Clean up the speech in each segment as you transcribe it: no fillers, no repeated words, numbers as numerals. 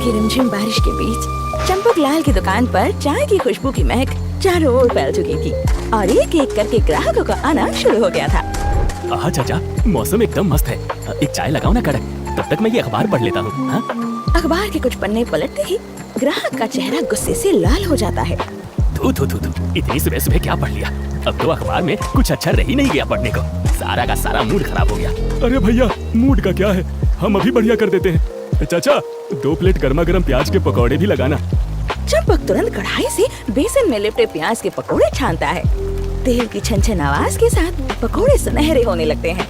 की रिमझिम बारिश के बीच चंपक लाल की दुकान पर चाय की खुशबू की महक चारों ओर फैल चुकी थी और एक एक करके ग्राहकों का आना शुरू हो गया था। हाँ चाचा, मौसम एकदम मस्त है। एक चाय लगाओ ना कड़क, तब तक मैं ये अखबार पढ़ लेता हूँ। हाँ? अखबार के कुछ पन्ने पलटते ही ग्राहक का चेहरा गुस्से से लाल हो जाता है। थू, इतनी सुबह सुबह क्या पढ़ लिया? अब तो अखबार में कुछ अच्छा रह ही नहीं गया पढ़ने को। सारा का सारा मूड खराब हो गया। अरे भैया, मूड का क्या है, हम अभी बढ़िया कर देते हैं। चाचा, 2 प्लेट गर्मा गर्म प्याज के पकौड़े भी लगाना। चंपक तुरंत कढ़ाई से बेसन में लिपटे प्याज के पकोड़े छानता है। तेल की छन-छन आवाज के साथ पकोड़े सुनहरे होने लगते हैं।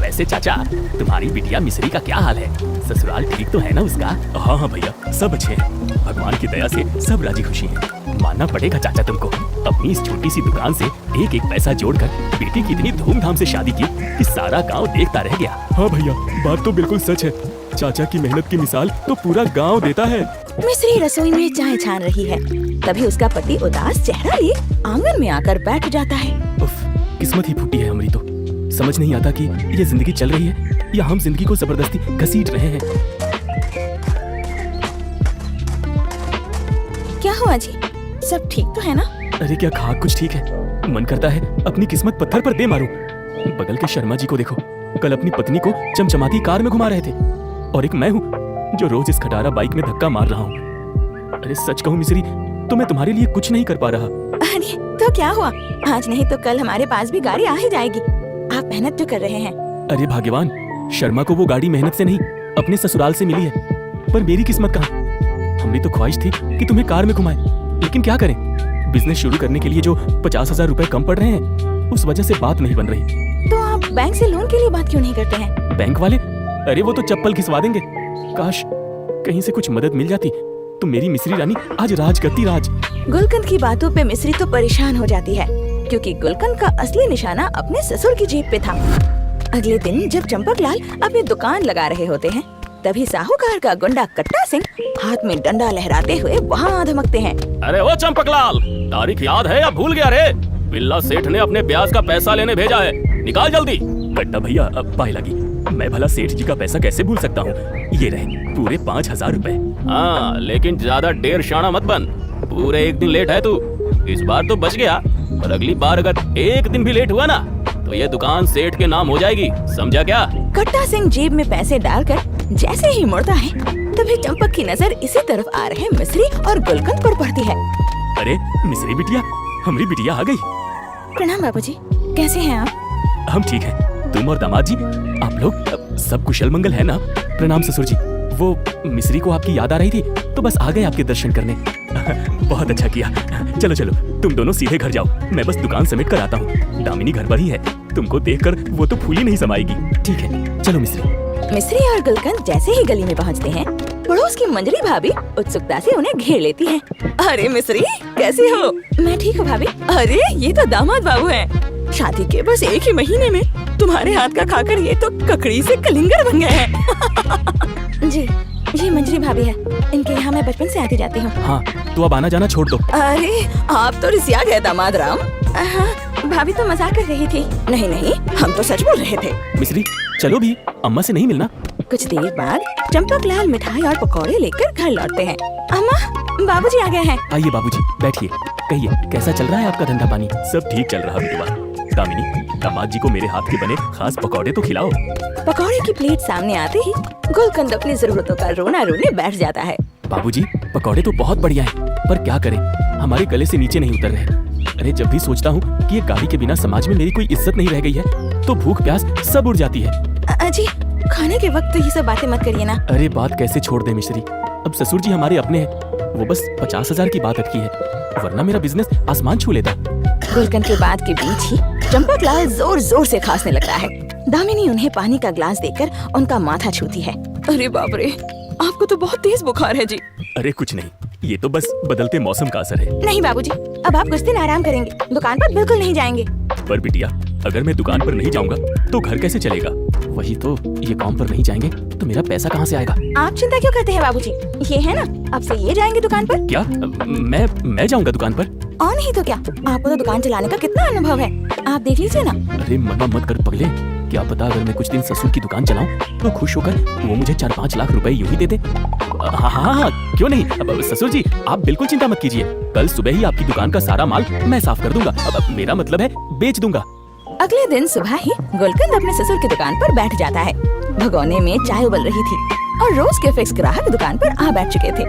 वैसे चाचा, तुम्हारी बिटिया मिश्री का क्या हाल है? ससुराल ठीक तो है ना उसका? हाँ भैया, सब अच्छे हैं। भगवान की दया से सब राजी खुशी हैं। मानना पड़ेगा चाचा तुमको, अपनी इस छोटी सी दुकान से एक एक पैसा जोड़कर बेटी की इतनी धूमधाम से शादी की कि सारा गांव देखता रह गया। हाँ भैया, बात तो बिल्कुल सच है। चाचा की मेहनत की मिसाल तो पूरा गांव देता है। मिश्री रसोई में चाय छान रही है, तभी उसका पति उदास चेहरा लिए आंगन में आकर बैठ जाता है। उफ, किस्मत ही फूटी है हमारी तो। समझ नहीं आता कि ये जिंदगी चल रही है या हम जिंदगी को जबरदस्ती घसीट रहे हैं। क्या हुआ जी, सब ठीक तो है ना? अरे क्या खाक कुछ ठीक है? मन करता है अपनी किस्मत पत्थर पर दे मारूं। बगल के शर्मा जी को देखो, कल अपनी पत्नी को चमचमाती कार में घुमा रहे थे, और एक मैं हूँ जो रोज इस खटारा बाइक में धक्का मार रहा हूँ। अरे सच कहूँ मिश्री, तो मैं तुम्हारे लिए कुछ नहीं कर पा रहा। अरे तो क्या हुआ, आज नहीं तो कल हमारे पास भी गाड़ी आ ही जाएगी। आप मेहनत जो कर रहे हैं। अरे भाग्यवान, शर्मा को वो गाड़ी मेहनत से नहीं अपने ससुराल से मिली है, पर मेरी किस्मत कहाँ? हमारी तो ख्वाहिश थी कि तुम्हें कार में घुमाए, लेकिन क्या करें, बिजनेस शुरू करने के लिए जो 50,000 रुपए कम पड़ रहे हैं, उस वजह से बात नहीं बन रही। तो आप बैंक से लोन के लिए बात क्यों नहीं करते हैं? बैंक वाले? अरे वो तो चप्पल घिसवा देंगे। काश कहीं से कुछ मदद मिल जाती तो मेरी मिश्री रानी आज राज करती राज। गुलकंद की बातों पे मिश्री तो परेशान हो जाती है, क्योंकि गुलकंद का असली निशाना अपने ससुर की जेब पे था। अगले दिन जब चंपक लाल अपनी दुकान लगा रहे होते हैं, तभी साहूकार का गुंडा कट्टा सिंह हाथ में डंडा लहराते हुए वहाँ धमकते हैं। अरे वो चंपक लाल, तारीख याद है या भूल गया रे? बिल्ला सेठ ने अपने ब्याज का पैसा लेने भेजा है, निकाल जल्दी। कट्टा भैया, अब पाए लगी, मैं भला सेठ जी का पैसा कैसे भूल सकता हूँ? ये रहे पूरे 5,000 रुपए। हाँ, लेकिन ज्यादा डेढ़ शाना मत बन, पूरे एक दिन लेट है तू। इस बार तो बच गया, पर अगली बार अगर एक दिन भी लेट हुआ ना, तो ये दुकान सेठ के नाम हो जाएगी, समझा क्या? कट्टा सिंह जेब में पैसे डालकर जैसे ही मुड़ता है, तभी चंपक की नजर इसी तरफ आ रहे मिश्री और गुलकंद पर पड़ती है। अरे मिश्री बिटिया, हमारी बिटिया आ गई। प्रणाम बाबूजी, कैसे हैं आप? हम ठीक हैं। तुम और दामाद जी, आप लोग सब कुशल मंगल है ना? प्रणाम ससुर जी। वो मिश्री को आपकी याद आ रही थी तो बस आ गए आपके दर्शन करने। बहुत अच्छा किया। चलो चलो, तुम दोनों सीधे घर जाओ, मैं बस दुकान समेट कर आता हूँ। दामिनी घर पर ही है, तुमको देखकर वो तो फूली नहीं समाएगी। ठीक है, चलो मिश्री। मिश्री और गुलकंद जैसे ही गली में पहुँचते हैं, पड़ोस की मंजरी भाभी उत्सुकता से उन्हें घेर लेती है। अरे मिश्री, कैसी हो? मैं ठीक हूँ भाभी। अरे ये तो दामाद बाबू हैं। शादी के बस एक ही महीने में तुम्हारे हाथ का खाकर ये तो ककड़ी से कलिंगर बन गए हैं। जी, ये मंजरी भाभी है, इनके यहाँ मैं बचपन से आती जाती हूँ। हाँ, तो अब आना जाना छोड़ दो। अरे आप तो रिसिया गए दामाद राम। भाभी तो मजाक कर रही थी। नहीं नहीं, हम तो सच बोल रहे थे। मिश्री चलो भी, अम्मा से नहीं मिलना? कुछ देर बाद चंपक लाल मिठाई और पकौड़े लेकर घर लौटते हैं। अम्मा, बाबूजी आ गए हैं। आइए बाबूजी, बैठिए। कहिए, कैसा चल रहा है आपका धंधा पानी? सब ठीक चल रहा है। दामिनी, दामाद जी को मेरे हाथ के बने खास पकौड़े तो खिलाओ। पकौड़े की प्लेट सामने आते ही गुलकंद अपनी जरूरतों का रोना रोने बैठ जाता है। बाबूजी, पकौड़े तो बहुत बढ़िया हैं, पर क्या करें, हमारे गले से नीचे नहीं उतर रहे। अरे जब भी सोचता हूँ कि ये गाड़ी के बिना समाज में मेरी कोई इज्जत नहीं रह गई है, तो भूख प्यास सब उड़ जाती है। अजी, खाने के वक्त तो ये सब बातें मत करिए ना। अरे बात कैसे छोड़ दे मिश्री, अब ससुर जी हमारे अपने हैं, वो बस 50,000 की बात अटकी है, वरना मेरा बिजनेस आसमान छू लेता। गुलकंद के बात के बीच ही चंपक लाल जोर जोर से खांसने लगता है। दामिनी उन्हें पानी का ग्लास देकर उनका माथा छूती है। अरे बाप रे, आपको तो बहुत तेज बुखार है जी। अरे कुछ नहीं, ये तो बस बदलते मौसम का असर है। नहीं बाबूजी, अब आप कुछ दिन आराम करेंगे, दुकान पर बिल्कुल नहीं जाएंगे। पर बिटिया, अगर मैं दुकान पर नहीं जाऊंगा तो घर कैसे चलेगा? वही तो, ये काम पर नहीं जाएंगे तो मेरा पैसा कहाँ से आएगा? आप चिंता क्यों करते हैं बाबूजी, ये है ना, अब से ये जाएंगे दुकान पर। क्या मैं जाऊंगा दुकान पर? और नहीं तो क्या, आपको तो दुकान चलाने का कितना अनुभव है, आप देख लीजिए ना। अरे मना मत कर पगले, क्या पता अगर मैं कुछ दिन ससुर की दुकान चलाऊं तो खुश होकर वो मुझे 4-5 लाख रुपए यूं ही दे दे। हाँ हाँ हाँ, क्यों नहीं। अब ससुर जी आप बिल्कुल चिंता मत कीजिए, कल सुबह ही आपकी दुकान का सारा माल मैं साफ कर दूंगा। अब मेरा मतलब है बेच दूंगा। अगले दिन सुबह ही गुलकंद अपने ससुर की दुकान पर बैठ जाता है। भगोने में चाय उबल रही थी और रोज के फिक्स ग्राहक दुकान पर आ बैठ चुके थे।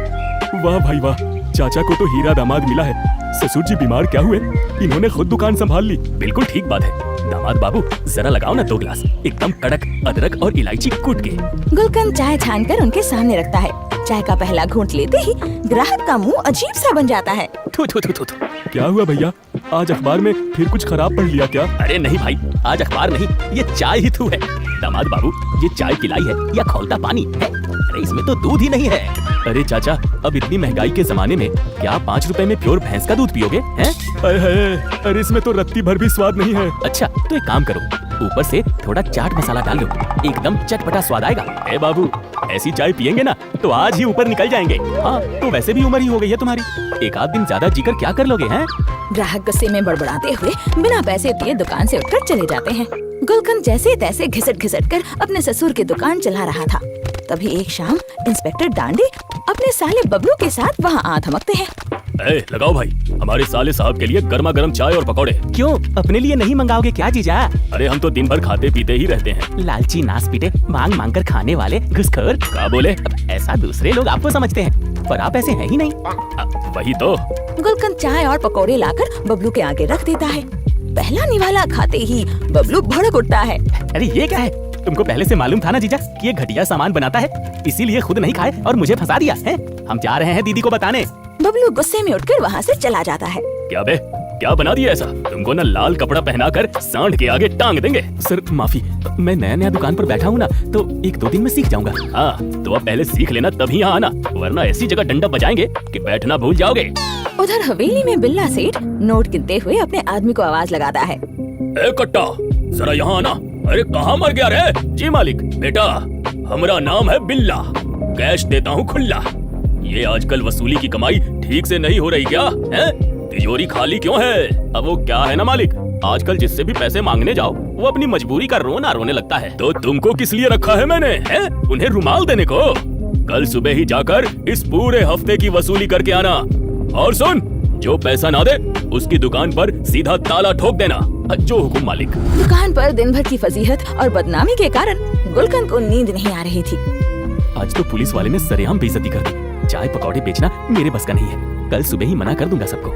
वाह भाई वाह, चाचा को तो हीरा दामाद मिला है। ससुर जी बीमार क्या हुए, इन्होंने खुद दुकान संभाल ली। बिल्कुल ठीक बात है दामाद बाबू, जरा लगाओ ना 2 गिलास, एकदम कड़क अदरक और इलायची कूट के। गुलकंद चाय छानकर उनके सामने रखता है। चाय का पहला घूंट लेते ही ग्राहक का मुंह अजीब सा बन जाता है। थू थू थू थू थू। क्या हुआ भैया, आज अखबार में फिर कुछ खराब पढ़ लिया क्या? अरे नहीं भाई, आज अखबार नहीं, ये चाय ही थू है। दामाद बाबू, ये चाय पिलाई है या खौलता पानी है? अरे इसमें तो दूध ही नहीं है। अरे चाचा, अब इतनी महंगाई के जमाने में क्या 5 रुपए में प्योर भैंस का दूध पियोगे हैं? अरे इसमें तो रत्ती भर भी स्वाद नहीं है। अच्छा तो एक काम करो, ऊपर से थोड़ा चाट मसाला डाल लो, एकदम चटपटा स्वाद आएगा। ए बाबू, ऐसी चाय पियेंगे ना तो आज ही ऊपर निकल जाएंगे। हाँ तो वैसे भी उम्र ही हो गई है तुम्हारी, 1 आध दिन ज्यादा जीकर क्या कर लोगे हैं? ग्राहक गुस्से में बड़बड़ाते हुए बिना पैसे दिए दुकान से उठकर चले जाते हैं। गुलकंद जैसे तैसे घिसट कर अपने ससुर की दुकान चला रहा था। तभी एक शाम इंस्पेक्टर डांडे अपने साले बबलू के साथ वहाँ आ धमकते हैं। लगाओ भाई, हमारे साले साहब के लिए गर्मा गर्म चाय और पकौड़े। क्यों, अपने लिए नहीं मंगाओगे क्या जीजा? अरे हम तो दिन भर खाते पीते ही रहते हैं। लालची नास पीटे मांग मांग कर खाने वाले घुसखोर। क्या बोले? ऐसा दूसरे लोग आपको समझते हैं, पर आप ऐसे हैं ही नहीं। वही तो। गुलकंद चाय और पकौड़े लाकर बबलू के आगे रख देता है। पहला निवाला खाते ही बबलू भड़क उठता है। अरे ये क्या है? तुमको पहले से मालूम था ना जीजा कि ये घटिया सामान बनाता है, इसीलिए खुद नहीं खाए और मुझे फंसा दिया है। हम जा रहे हैं दीदी को बताने। बबलू गुस्से में उठकर वहाँ से चला जाता है। क्या बे, क्या बना दिया ऐसा? तुमको ना लाल कपड़ा पहनाकर सांड के आगे टांग देंगे। सर माफी, मैं नया दुकान पर बैठा हूँ ना, तो 1-2 दिन में सीख जाऊंगा। हाँ तो अब पहले सीख लेना तभी यहाँ आना, वरना ऐसी जगह डंडा बजाएंगे कि बैठना भूल जाओगे। उधर हवेली में बिल्ला सेठ नोट गिनते हुए अपने आदमी को आवाज लगाता है। ए कट्टा, जरा यहाँ आना। अरे कहाँ मर गया रे? जी मालिक। बेटा, हमारा नाम है बिल्ला, कैश देता हूँ खुल्ला। ये आजकल वसूली की कमाई ठीक से नहीं हो रही क्या है? तिजोरी खाली क्यों है? अब वो क्या है ना मालिक, आजकल जिससे भी पैसे मांगने जाओ वो अपनी मजबूरी का रोना रोने लगता है। तो तुमको किस लिए रखा है मैंने, है? उन्हें रुमाल देने को। कल सुबह ही जाकर इस पूरे हफ्ते की वसूली करके आना। और सुन, जो पैसा ना दे उसकी दुकान पर सीधा ताला ठोक देना। जो हुकुम मालिक। दुकान पर दिन भर की फजीहत और बदनामी के कारण गुलकंद को नींद नहीं आ रही थी। आज तो पुलिस वाले ने सरेआम बेइज्जती कर दी। चाय पकौड़े बेचना मेरे बस का नहीं है, कल सुबह ही मना कर दूंगा सबको।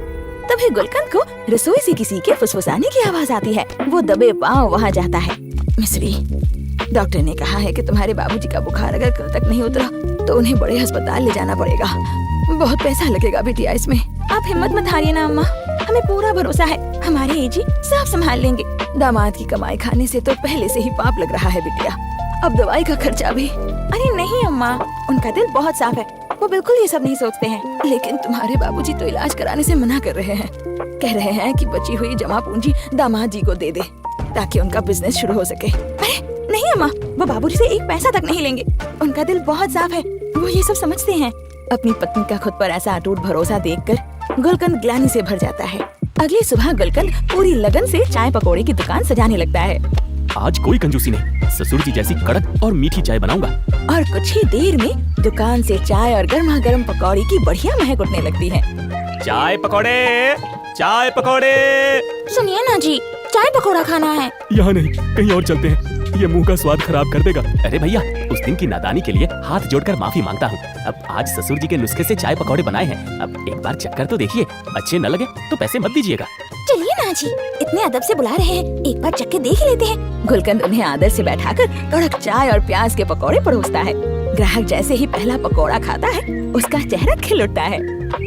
तभी गुलकंद को रसोई से किसी के फुसफुसाने की आवाज आती है। वो दबे पांव वहाँ जाता है। मिस्री, डॉक्टर ने कहा है कि तुम्हारे बाबूजी का बुखार अगर कल तक नहीं उतरा तो उन्हें बड़े अस्पताल ले जाना पड़ेगा। बहुत पैसा लगेगा बिटिया इसमें। आप हिम्मत मत हारिए ना अम्मा, हमें पूरा भरोसा है, हमारे एजी साफ संभाल लेंगे। दामाद की कमाई खाने से तो पहले से ही पाप लग रहा है बिटिया, अब दवाई का खर्चा भी। अरे नहीं अम्मा, उनका दिल बहुत साफ है, वो बिल्कुल ये सब नहीं सोचते हैं। लेकिन तुम्हारे बाबूजी तो इलाज कराने से मना कर रहे हैं, कह रहे हैं कि बची हुई जमा पूंजी दामाद जी को दे दे ताकि उनका बिजनेस शुरू हो सके। अरे नहीं अम्मा, वो बाबूजी से 1 पैसा तक नहीं लेंगे, उनका दिल बहुत साफ है, वो ये सब समझते हैं। अपनी पत्नी का खुद पर ऐसा अटूट भरोसा देखकर गुलकंद ग्लानि से भर जाता है। अगली सुबह गुलकंद पूरी लगन से चाय पकौड़े की दुकान सजाने लगता है। आज कोई कंजूसी नहीं, ससुर जी जैसी कड़क और मीठी चाय बनाऊंगा। और कुछ ही देर में दुकान से चाय और गर्मा गर्म पकौड़े की बढ़िया महक उठने लगती है। चाय पकौड़े, चाय पकौड़े। सुनिए ना जी, चाय पकौड़ा खाना है। यहाँ नहीं, कहीं और चलते हैं, ये मुंह का स्वाद खराब कर देगा। अरे भैया, उस दिन की नादानी के लिए हाथ जोड़कर माफी मांगता हूँ। अब आज ससुर जी के नुस्खे से चाय पकौड़े बनाए हैं, अब एक बार चक्कर तो देखिए, अच्छे न लगे तो पैसे मत दीजिएगा। चलिए ना जी, इतने अदब से बुला रहे हैं, एक बार चक्के देख ही लेते हैं। गुलकंद उन्हें आदर से बैठाकर कड़क चाय और प्याज के पकौड़े परोसता है। ग्राहक जैसे ही पहला पकौड़ा खाता है उसका चेहरा खिल उठता है।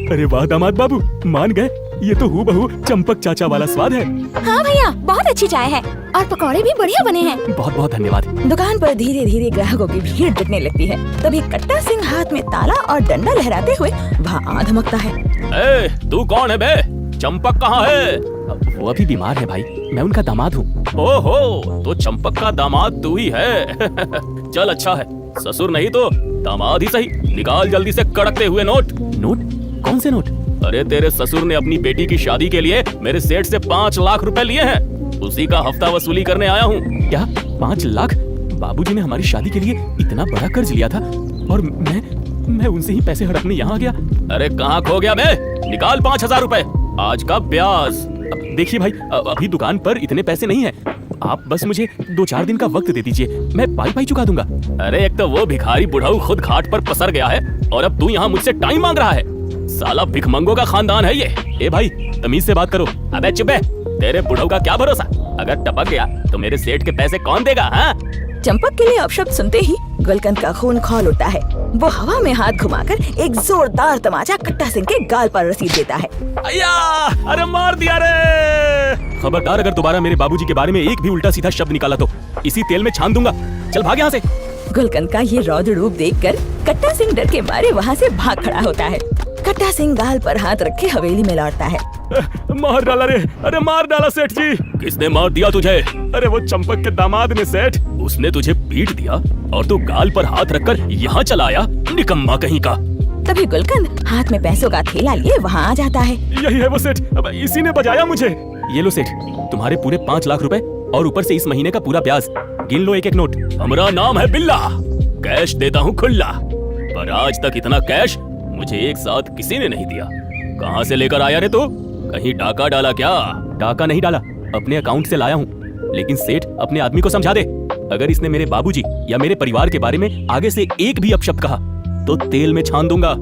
अरे वाह दामाद बाबू, मान गए, ये तो हूबहू चंपक चाचा वाला स्वाद है। हाँ भैया, बहुत अच्छी चाय है और पकौड़े भी बढ़िया बने हैं। बहुत बहुत धन्यवाद। दुकान पर धीरे धीरे ग्राहकों की भीड़ जुटने लगती है। तभी कट्टा सिंह हाथ में ताला और डंडा लहराते हुए वहाँ आ धमकता है। ए, तू कौन है बे? चंपक कहाँ है? वो अभी बीमार है भाई, मैं उनका दामाद हूँ। ओहो, तो चंपक का दामाद तू ही है। चल अच्छा है, ससुर नहीं तो दामाद ही सही। निकाल जल्दी से कड़कते हुए नोट। नोट? कौन से नोट? अरे तेरे ससुर ने अपनी बेटी की शादी के लिए मेरे सेठ से 5 लाख रुपए लिए हैं। उसी का हफ्ता वसूली करने आया हूँ। क्या 5 लाख? बाबूजी ने हमारी शादी के लिए इतना बड़ा कर्ज लिया था और मैं उनसे ही पैसे हड़पने यहाँ आ गया। अरे कहाँ खो गया बे? निकाल 5,000 रुपए, आज का ब्याज। अब देखिए भाई, अभी दुकान पर इतने पैसे नहीं है। आप बस मुझे 2-4 दिन का वक्त दे दीजिए, मैं पाई चुका दूंगा। अरे एक तो वो भिखारी बुढ़ाऊ खुद घाट पर पसर गया है और अब तू यहाँ मुझसे टाइम मांग रहा है। साला भिखमंगों का खानदान है ये। ए भाई, तमीज से बात करो। अबे चुप है, तेरे बुढ़ऊ का क्या भरोसा? अगर टपक गया तो मेरे सेठ के पैसे कौन देगा? हाँ, चंपक के लिए अपशब्द सुनते ही गुलकंद का खून खौल उठता है। वो हवा में हाथ घुमाकर एक जोरदार तमाचा कट्टा सिंह के गाल पर रसीद देता है। अय्या, अरे मार दिया रे। खबरदार, अगर दोबारा मेरे बाबूजी के बारे में एक भी उल्टा सीधा शब्द निकाला तो इसी तेल में छान दूंगा। चल भाग यहाँ से। गुलकंद का ये रौद्र रूप देखकर कट्टा सिंह डर के मारे वहाँ से भाग खड़ा होता है। कट्टा सिंह गाल पर हाथ रखे हवेली में लौटता है। मार डाला रे, अरे मार डाला सेठ जी। किसने मार दिया तुझे? अरे वो चंपक के दामाद ने सेठ। उसने तुझे पीट दिया और तू गाल पर हाथ रखकर यहाँ चला आया? निकम्मा कहीं का। तभी गुलकंद हाथ में पैसों का थैला लिए वहाँ आ जाता है। यही है वो सेठ, अब इसी ने बजाया मुझे। ये लो सेठ, तुम्हारे पूरे 5 लाख रुपए और ऊपर से इस महीने का पूरा ब्याज। गिन लो एक एक नोट। हमारा नाम है बिल्ला, कैश देता हूँ खुल्ला, पर आज तक इतना कैश मुझे एक साथ किसी ने नहीं दिया। कहाँ से लेकर आया रे तू? कहीं डाका डाला क्या? डाका नहीं डाला, अपने अकाउंट से लाया हूँ। लेकिन सेठ अपने आदमी को समझा दे, अगर इसने मेरे बाबूजी या मेरे परिवार के बारे में आगे से एक भी अपशब्द कहा तो तेल में छान दूंगा।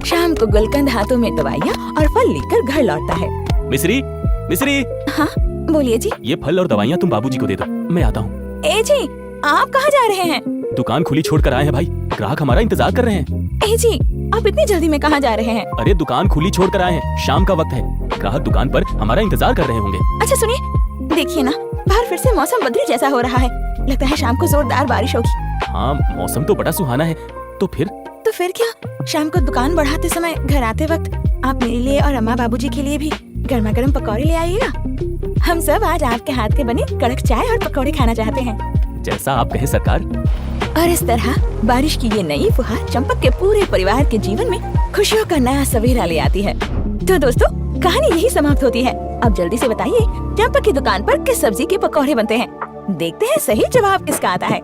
शाम को गुलकंद हाथों में दवाइयाँ और फल लेकर घर लौटता है। मिस्री, मिस्री। हाँ बोलिए जी। ये फल और दवाइयाँ तुम बाबूजी को दे दो, मैं आता हूँ। ए जी, आप कहाँ जा रहे हैं? दुकान खुली छोड़ कर आए हैं भाई, ग्राहक हमारा इंतजार कर रहे हैं। ए जी, आप इतनी जल्दी में कहाँ जा रहे हैं? अरे दुकान खुली छोड़ कर आए हैं, शाम का वक्त है, ग्राहक दुकान पर हमारा इंतजार कर रहे होंगे। अच्छा सुनिए, देखिए ना, बाहर फिर से मौसम बदली जैसा हो रहा है। लगता है शाम को जोरदार बारिश होगी। हाँ, मौसम तो बड़ा सुहाना है। तो फिर क्या, शाम को दुकान बढ़ाते समय घर आते वक्त आप मेरे लिए और अम्मा बाबूजी के लिए भी गर्मा गर्म पकौड़े ले आइएगा। हम सब आज आपके हाथ के बने कड़क चाय और पकौड़े खाना चाहते हैं। जैसा आप कहें सरकार। और इस तरह बारिश की ये नई फुहार चंपक के पूरे परिवार के जीवन में खुशियों का नया सवेरा ले आती है। तो दोस्तों, कहानी यही समाप्त होती है। अब जल्दी से बताइए, चंपक की दुकान पर किस सब्जी के पकौड़े बनते हैं? देखते हैं सही जवाब किसका आता है।